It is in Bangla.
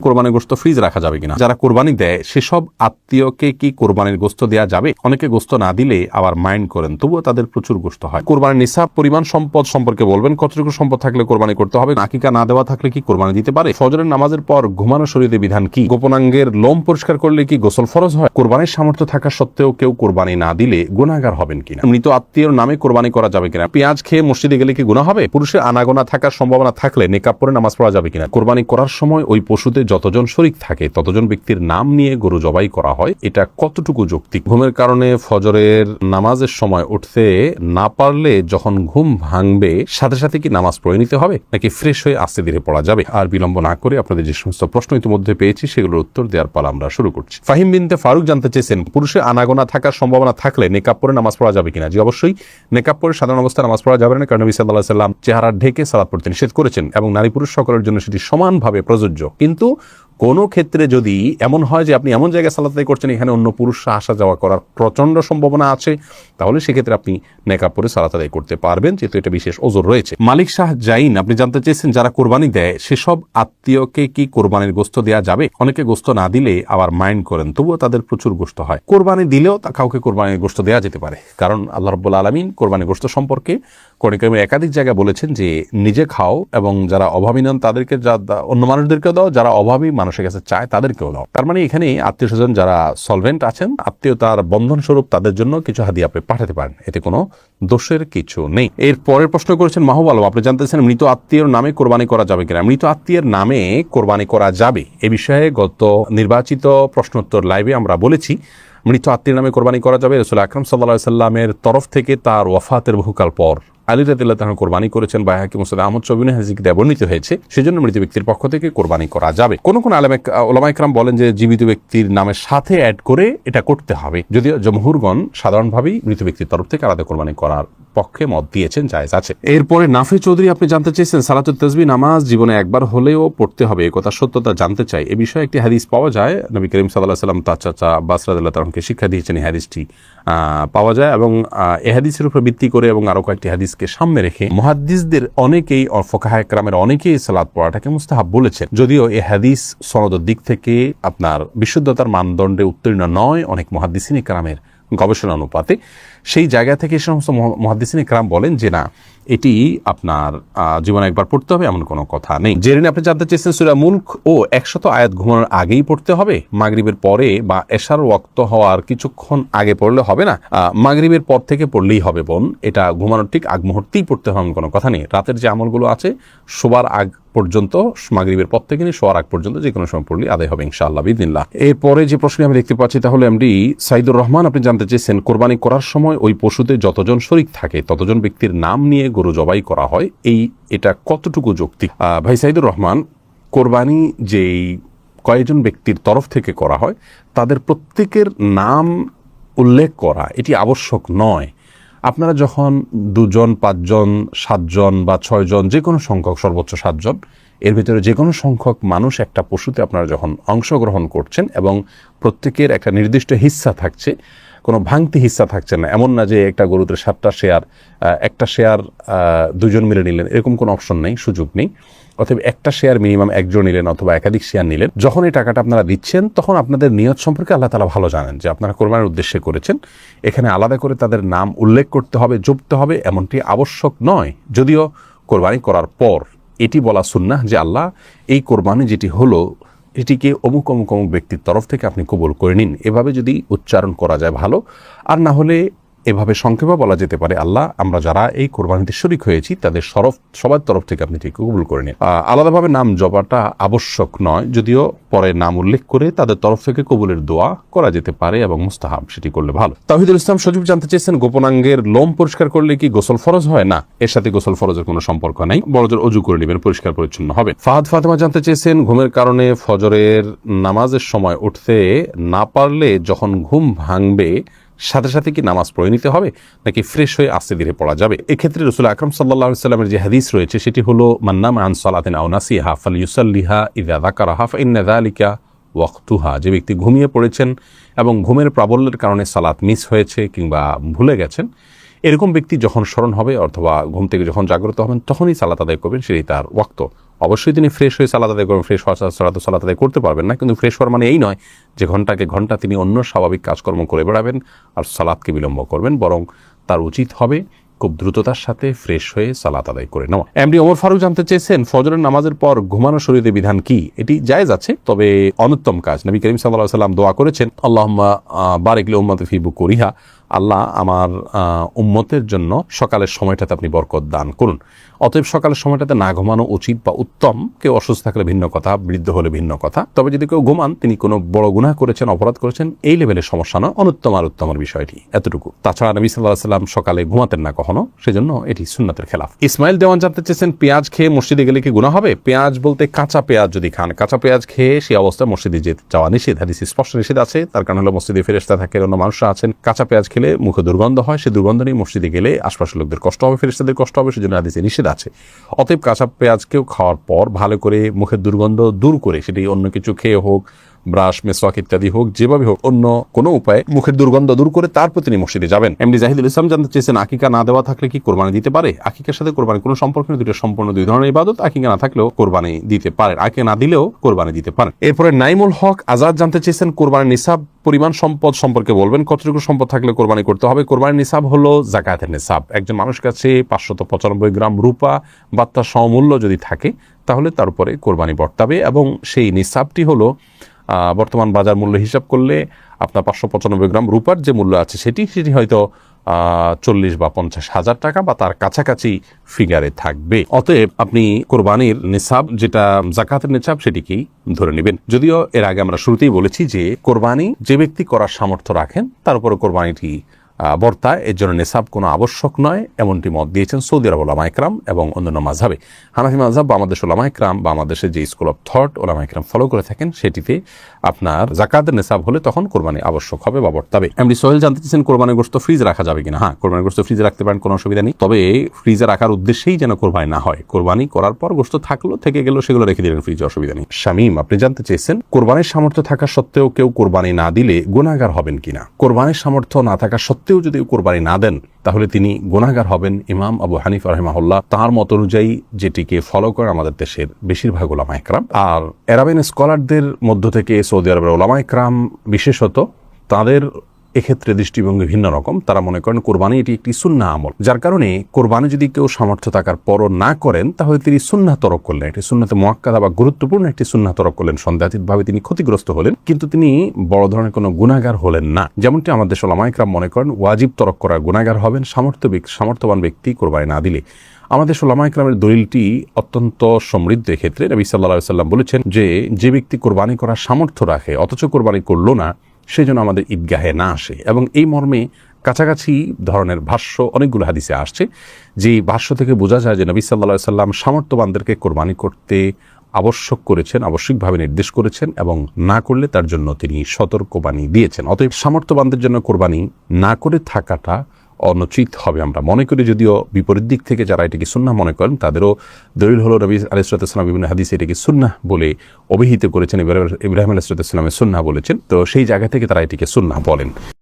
কোরবানির গোশত ফ্রিজ রাখা যাবে কিনা, যারা কোরবানি দেয় সেসব আত্মীয়কে কি কোরবানির গোশত দেওয়া যাবে? অনেকে গোশত না দিলে আবার মাইন্ড করেন, তবুও তাদের প্রচুর গোশত হয়। কোরবানির নিসাব পরিমাণ সম্পদ সম্পর্কে বলবেন, কতটুকু সম্পদ থাকলে কোরবানি করতে হবে? আকিকা না দেওয়া থাকলে কি কোরবানি দিতে পারে? ফজরের নামাজের পর ঘুমানো শরীরে বিধান কি? গোপনাঙ্গের লোম পরিষ্কার করলে কি গোসল ফরজ হয়? কোরবানির সামর্থ্য থাকা সত্ত্বেও কেউ কোরবানি না দিলে গুনাহগার হবেন কিনা? মৃত আত্মীয়র নামে কোরবানি করা যাবে কিনা? পেঁয়াজ খেয়ে মসজিদে গেলে কি গুনাহ হবে? পুরুষের আনাগোনা থাকার সম্ভাবনা থাকলে নেকাব পরে নামাজ পড়া যাবে কিনা? কোরবানি করার সময় ওই পশুতে যতজন শরীক থাকে ততজন ব্যক্তির নাম নিয়ে গরু জবাই করা হয়, এটা কতটুকু যৌক্তিক? ঘুমের কারণে ফজরের নামাজের সময় উঠতে না পারলে যখন ঘুম ভাঙবে সাথে সাথে কি নামাজ পড়ে নিতে হবে, নাকি ফ্রেশ হয়ে আস্তে ধীরে পড়া যাবে? আর বিলম্ব না করে আপনাদের যে সমস্ত প্রশ্ন ইতিমধ্যে পেয়েছি সেগুলোর উত্তর দেওয়ার পালা আমরা শুরু করছি। ফাহিম বিনতে ফারুক জানতে চেয়েছেন, পুরুষের আনাগোনা থাকার সম্ভাবনা থাকলে নেকাব পরে নামাজ পড়া যাবে কিনা? জি অবশ্যই, নেকাব পরে সাধারণ অবস্থায় নামাজ পড়া যাবে না, কারণ নবী সাল্লাল্লাহু আলাইহি ওয়াসাল্লাম চেহারা ঢেকে সালাত পড়তে নিষেধ করেছেন এবং নারী পুরুষ সকলের জন্য সেটি সমানভাবে প্রযোজ্য। কিন্তু কোনো ক্ষেত্রে যদি এমন হয় যে আপনি এমন জায়গায় সালাত আদায় করছেন এখানে অন্য পুরুষরা আসা যাওয়া করার প্রচন্ড সম্ভাবনা আছে, তাহলে সেক্ষেত্রে আপনি নেকাব পরে সালাত আদায় করতে পারবেন, যেহেতু এটা বিশেষ ওজর রয়েছে। মালিক শাহ জাইন আপনি জানতে চেয়েছেন, যারা কোরবানি দেয় সেসব আত্মীয়কে কি কোরবানির গোশত দেওয়া যাবে? অনেকে গোশত না দিলে আবার মাইন্ড করেন, তবুও তাদের প্রচুর গোশত হয়। কোরবানি দিলেও কাউকে কোরবানির গোশত দেওয়া যেতে পারে, কারণ আল্লাহ রাব্বুল আলামিন কোরবানির গোশত সম্পর্কে কোরআনে কারিমে একাধিক জায়গায় বলেছেন যে নিজে খাও এবং যারা অভাবী নন তাদেরকে অন্য মানুষদেরকেও দাও, যারা অভাবী মানুষের কাছে চায় তাদেরকেও দাও। তার মানে এখানে আত্মীয় স্বজন যারা সলভেন্ট আছেন, আত্মীয়তার বন্ধন স্বরূপ তাদের জন্য কিছু হাদিয়া আপনি পাঠাতে পারেন, এতে কোনো দোষের কিছু নেই। এর পরের প্রশ্ন করেছেন মাহবুব আলম, আপনি জানতেছেন মৃত আত্মীয়র নামে কোরবানি করা যাবে কিনা? মৃত আত্মীয়ের নামে কোরবানি করা যাবে, এ বিষয়ে গত নির্বাচিত প্রশ্নোত্তর লাইভে আমরা বলেছি মৃত আত্মীয়ের নামে কোরবানি করা যাবে। রাসূল আকরাম সাল্লাল্লাহু আলাইহি সাল্লামের তরফ থেকে তার ওয়াফাতের বহুকাল পর আলী রাদিয়াল্লাহু তাআলা কোরবানি করেছেন, বাইহাকি মুসনাদ আহমদ শবিনে হাদিসে বর্ণিত হয়েছে, সেজন্য মৃত ব্যক্তির পক্ষ থেকে কোরবানি করা যাবে। কোন কোন উলামা ইকরাম বলেন যে জীবিত ব্যক্তির নামের সাথে অ্যাড করে এটা করতে হবে, যদিও জমহুরগণ সাধারণভাবেই মৃত ব্যক্তির তরফ থেকে আলাদা কোরবানি করার পক্ষে মত দিয়েছেন, জায়েজ আছে। এরপরে নাফি চৌধুরী আপনি জানতে চেয়েছেন, সালাতুত তাসবিহ নামাজ জীবনে একবার হলেও পড়তে হবে, এ কথা সত্যতা জানতে চাই। এ বিষয়ে একটি হাদিস পাওয়া যায়, নবী করিম সাল্লাল্লাহু আলাইহি ওয়াসাল্লাম তার চাচা আব্বাস রাদিয়াল্লাহু তাআলাকে শিক্ষা দিয়েছেন, এই হাদিসটি পাওয়া যায় এবং এই হাদিসের উপর ভিত্তি করে এবং আরো কয়েকটি হাদিসকে সামনে রেখে মুহাদ্দিসদের অনেকেই ফুকাহায়ে কেরামের অনেকেই সালাত পড়াটাকে মুস্তাহাব বলেছেন, যদিও এই হাদিস সনদের দিক থেকে আপনার বিশুদ্ধতার মানদণ্ডে উত্তীর্ণ নয় অনেক মুহাদ্দিসিনে কেরামের গবেষণা অনুপাতে। সেই জায়গা থেকে সমস্ত মুহাদ্দিসিনে কেরাম বলেন যে না, এটি আপনার জীবনে একবার পড়তে হবে এমন কোনো কথা নেই। জেরিন আপনি জানতে চেয়েছেন, সূরা মুলক ও 100 আয়াত ঘুমানোর আগেই পড়তে হবে, মাগরিবের পরে বা এশার ওয়াক্ত হওয়ার কিছুক্ষণ আগে পড়লে হবে না? মাগরিবের পর থেকে পড়লেই হবে বোন, এটা ঘুমানোর ঠিক আগ মুহূর্তেই পড়তে হবে এমন কোনো কথা নেই। রাতের যে আমলগুলো আছে শোবার আগ পর্যন্ত, মাগরিবের পর থেকে শোয়ার আগ পর্যন্ত যে কোনো সময় পড়লে আদায় হবে ইনশাআল্লাহ বিইذনিল্লাহ। এরপরে যে প্রশ্ন আমি দেখতে পাচ্ছি তাহলে এমডি সাইদুর রহমান আপনি জানতে চেয়েছেন, কোরবানি করার সময় ওই পশুতে যতজন শরীক থাকে ততজন ব্যক্তির নাম নিয়ে গরু জবাই করা হয়, এটা কতটুকু যৌক্তিক? ভাই সাইদুর রহমান, কোরবানি যেই কয়েকজন ব্যক্তির তরফ থেকে করা হয় তাদের প্রত্যেকের নাম উল্লেখ করা এটি আবশ্যক নয়। আপনারা যখন 2 জন 5 জন 7 জন বা 6 জন যে কোনো সংখ্যক, সর্বোচ্চ 7 জন, এর ভিতরে যে কোনো সংখ্যক মানুষ একটা পশুতে আপনারা যখন অংশগ্রহণ করছেন এবং প্রত্যেকের একটা নির্দিষ্ট হিস্সা থাকছে, কোনো ভাঙতি হিস্সা থাকছে না, এমন না যে একটা গরুতে 7টা শেয়ার, একটা শেয়ার 2 জন মিলে নিলেন, এরকম কোনো অপশন নেই, সুযোগ নেই। অথবা একটা শেয়ার মিনিমাম 1 জন নিলেন অথবা একাধিক শেয়ার নিলেন। যখন এই টাকাটা আপনারা দিচ্ছেন তখন আপনাদের নিয়ত সম্পর্কে আল্লাহ তাআলা ভালো জানেন যে আপনারা কোরবানির উদ্দেশ্যে করেছেন। এখানে আলাদা করে তাদের নাম উল্লেখ করতে হবে, জপতে হবে এমনটি আবশ্যক নয়। যদিও কোরবানি করার পর এটি বলা সুন্নাহ যে আল্লাহ এই কোরবানি যেটি হলো এটিকে অমুক অমুক অমুক ব্যক্তির তরফ থেকে আপনি কবুল করে নিন, এভাবে যদি উচ্চারণ করা যায় ভালো। আর না হলে এভাবে সংক্ষেপে বলা যেতে পারে, আল্লাহ আমরা যারা এই কোরবানিতে শরীক হয়েছি তাদের সবার তরফ থেকে আপনি ঠিক কবুল করে নিন। আলাদাভাবে নাম জপাটা আবশ্যক নয়, যদিও পরে নাম উল্লেখ করে তাদের তরফ থেকে কবুলের দোয়া করা যেতে পারে এবং মুস্তাহাব, সেটি করলে ভালো। তাওহিদুল ইসলাম সজীব জানতে চেয়েছেন, গোপনাঙ্গের লোম পরিষ্কার করলে কি গোসল ফরজ হয়? না, এর সাথে গোসল ফরজের কোনো সম্পর্ক নাই, বড়জোর অজু করে নেবেন, পরিষ্কার পরিচ্ছন্ন হবে। ফাহাদ ফাতেমা জানতে চেয়েছেন, ঘুমের কারণে ফজরের নামাজের সময় উঠতে না পারলে যখন ঘুম ভাঙবে সাথে সাথে কি নামাজ পড়ে নিতে হবে, নাকি ফ্রেশ হয়ে আস্তে ধীরে পড়া যাবে? এক্ষেত্রে রাসূল আকরাম সাল্লাল্লাহু আলাইহি ওয়াসাল্লামের যে হাদিস রয়েছে সেটি হলো, মান নামা আন সালাতিন আও নাসিহা ফালইউসাল্লিহা ইযা যাকারাহা ফাইন্না যালিকা ওয়াক্তুহা। যে ব্যক্তি ঘুমিয়ে পড়েছেন এবং ঘুমের প্রাবল্যের কারণে সালাত মিস হয়েছে কিংবা ভুলে গেছেন, এরকম ব্যক্তি যখন স্মরণ হবে অথবা ঘুম থেকে যখন জাগ্রত হবেন তখনই সালাত আদায় করবেন, সেটাই তার ওয়াক্ত। অবশ্যই তিনি ফ্রেশ হয়ে সালাত আদায় করবেন, ফ্রেশ হওয়া ছাড়া তো সালাত আদায় করতে পারবেন না। কিন্তু ফ্রেশ হওয়ার মানে এই নয় যে ঘন্টাকে ঘন্টা তিনি অন্য স্বাভাবিক কাজকর্ম করে বেড়াবেন আর সালাতকে বিলম্ব করবেন, বরং তার উচিত হবে খুব দ্রুততার সাথে ফ্রেশ হয়ে সালাত আদায় করে নেওয়া। এমডি ওমর ফারুক জানতে চেয়েছেন, ফজরের নামাজের পর ঘুমানো শরীয়তের বিধান কি? এটি জায়েজ আছে, তবে অনুত্তম কাজ। নবী করিম সাল্লাল্লাহু আলাইহি ওয়াসাল্লাম দোয়া করেছেন, আল্লাহুম্মা বারিক লি উম্মতি ফি বুকুরিহা, আল্লাহ আমার উম্মতের জন্য সকালের সময়টাতে আপনি বরকত দান করুন। অতএব সকালের সময়টাতে না ঘুমানো উচিত বা উত্তম। কেউ অসুস্থ থাকলে ভিন্ন কথা, বৃদ্ধ হলে ভিন্ন কথা। তবে যদি কেউ ঘুমান, তিনি কোনো বড় গুনাহ করেছেন, অপরাধ করেছেন, এই লেভেলের সমস্যা নয়, অনুত্তম আর উত্তমের বিষয়টি এতটুকু। তাছাড়া নবী সাল্লাল্লাহু আলাইহি ওয়াসাল্লাম সকালে ঘুমাতেন না কখনো, সেজন্য এটি সুন্নাতের খেলাফ। ইসমাইল দেওয়ান জানতে চেয়েছেন, পেঁয়াজ খেয়ে মসজিদে গেলে কি গুনাহ হবে? পেঁয়াজ বলতে কাঁচা পেঁয়াজ যদি খান, কাঁচা পেঁয়াজ খেয়ে সেই অবস্থায় মসজিদে যাওয়া নিষেধ, হাদিসে স্পষ্ট নিষেধ আছে। তার কারণ হলো মসজিদে ফেরেশতা থাকে, অন্য মানুষরা আছেন। কাঁচা পেঁয়াজ খেলে মুখে দুর্গন্ধ হয়, সেই দুর্গন্ধ নিয়ে মসজিদে গেলে আশপাশের লোকদের কষ্ট হবে, ফেরেশতাদের কষ্ট হবে, সেজন্য হাদিসে নিষেধ আছে। অতএব কাঁচা পেঁয়াজকেও খাওয়ার পর ভালো করে মুখের দুর্গন্ধ দূর করে, সেটি অন্য কিছু খেয়ে হোক, ব্রাশ, মেসওয়াক ইত্যাদি হোক, যেভাবে হোক, অন্য কোনো উপায়ে মুখের দুর্গন্ধ দূর করে তারপর তিনি মসজিদে যাবেন। এমডি জাহিদুল ইসলাম জানতে চেয়েছেন, আকিকা না দেওয়া থাকলে কি কোরবানি দিতে পারে? আকিকার সাথে কোরবানি কোনো সম্পর্ক নেই, দুটো সম্পূর্ণ দুই ধরনের ইবাদত। আকিকা না থাকলেও কোরবানি দিতে পারেন, আকিকা না দিলেও কোরবানি দিতে পারেন। এরপরে নাইমুল হক আজাদ জানতে চেয়েছেন, কোরবানির নিসাব পরিমাণ সম্পদ সম্পর্কে বলবেন, কতটুকু সম্পদ থাকলে কোরবানি করতে হবে? কোরবানির নিসাব হলো যাকাতের নিসাব। একজন মানুষের কাছে 595 গ্রাম রূপা বা তার সমমূল্য যদি থাকে, তাহলে তার উপরে কোরবানি বর্তাবে। এবং সেই নিসাবটি হলো বর্তমান বাজার মূল্য হিসাব করলে আপনার 595 গ্রাম রূপার যে মূল্য আছে সেটি হয়তো 40 বা 50 হাজার টাকা বা তার কাছাকাছি ফিগারে থাকবে। অতএব আপনি কোরবানির নিসাব, যেটা যাকাতের নিসাব, সেটিকেই ধরে নেবেন। যদিও এর আগে আমরা শুরুতেই বলেছি যে কোরবানি যে ব্যক্তি করার সামর্থ্য রাখেন তার উপরে কোরবানিটি বর্তায়, এর জন্য নিসাব কোনো আবশ্যক নয়, এমনটি মত দিয়েছেন সৌদি আরব ওলামা ইকরাম এবং অন্যান্য মাযহাবে। হানাফি মাযহাব বা আমাদের ওলামা ইকরাম বা আমাদের দেশের যে স্কুল অফ থট ওলামা ইকরাম ফলো করে থাকেন, সেটিতে আপনার যাকাতের নিসাব হলে তখন কোরবানি আবশ্যক হবে বা বর্তাবে। এমডি সোহেল জানতে চেয়েছেন, কোরবানির গোশত ফ্রিজে রাখা যাবে কিনা? হ্যাঁ, কোরবানির গোশত ফ্রিজে রাখতে পারেন, কোনো অসুবিধা নেই। তবে ফ্রিজে রাখার উদ্দেশ্যেই যেন কোরবানি না হয়। কোরবানি করার পর গোশত থাকলো, থেকে গেল, সেগুলো রেখে দিলেন ফ্রিজে, অসুবিধা নেই। শামীম আপনি জানতে চেয়েছেন, কোরবানির সামর্থ্য থাকা সত্ত্বেও কেউ কোরবানি না দিলে গুনাহগার হবেন কিনা? কোরবানির সামর্থ্য না থাকা সত্ত্বেও যদি কোরবানি না দেন, তাহলে তিনি গুনাহগার হবেন। ইমাম আবু হানিফা রাহিমাহুল্লাহ তার মত অনুযায়ী, যেটিকে ফলো করে আমাদের দেশের বেশিরভাগ ওলামা ইকরাম। আর আরাবিয়ান স্কলারদের মধ্য থেকে সৌদি আরবের ওলামা ইকরাম বিশেষত, তাদের এক্ষেত্রে দৃষ্টিভঙ্গি ভিন্ন রকম। তারা মনে করেন কোরবানি এটি একটি সুন্নাহ আমল, যার কারণে কোরবানি যদি কেউ সামর্থ্য থাকার পরও না করেন, তাহলে তিনি সুন্নাহ তরক করলেন, একটি সুন্নাতে মুআক্কাদা বা গুরুত্বপূর্ণ একটি সুন্নাহ তরক করলেন। সন্দেহাতীতভাবে তিনি ক্ষতিগ্রস্ত হলেন, কিন্তু তিনি বড় ধরনের কোনো গুনাহগার হলেন না। যেমনটি আমাদের ওলামা ইকরাম মনে করেন ওয়াজিব তরক করার গুনাহগার হবেন সামর্থ্যবান ব্যক্তি কোরবানি না দিলে। আমাদের ওলামা ইকরামের দলিলটি অত্যন্ত সমৃদ্ধ। এক্ষেত্রে নবী সাল্লাল্লাহু আলাইহি ওয়াসাল্লাম বলেছেন যে ব্যক্তি কোরবানি করার সামর্থ্য রাখে অথচ কোরবানি করলো না, সেই জন্য আমাদের ঈদগাহে না আসে। এবং এই মর্মে কাছাকাছি ধরনের ভাষ্য অনেকগুলো হাদিসে আসছে, যে ভাষ্য থেকে বোঝা যায় যে নবী সাল্লাল্লাহু আলাইহি ওয়াসাল্লাম সামর্থ্যবানদেরকে কোরবানি করতে আবশ্যক করেছেন, আবশ্যিকভাবে নির্দেশ করেছেন, এবং না করলে তার জন্য তিনি সতর্কবাণী দিয়েছেন। অতএব সামর্থ্যবানদের জন্য কোরবানি না করে থাকাটা অনুচিত হবে আমরা মনে করি। যদিও বিপরীত দিক থেকে যারা এটাকে সুন্নাহ মনে করেন, তাদেরও দলিল হলো নবী আলাইহিস সালাম বিভিন্ন হাদিসে এটাকে সুন্নাহ বলে অভিহিত করেছেন, ইব্রাহিম আলাইহিস সালামের সুন্নাহ বলেছেন। তো সেই জায়গা থেকে তারা এটিকে সুন্নাহ বলেন।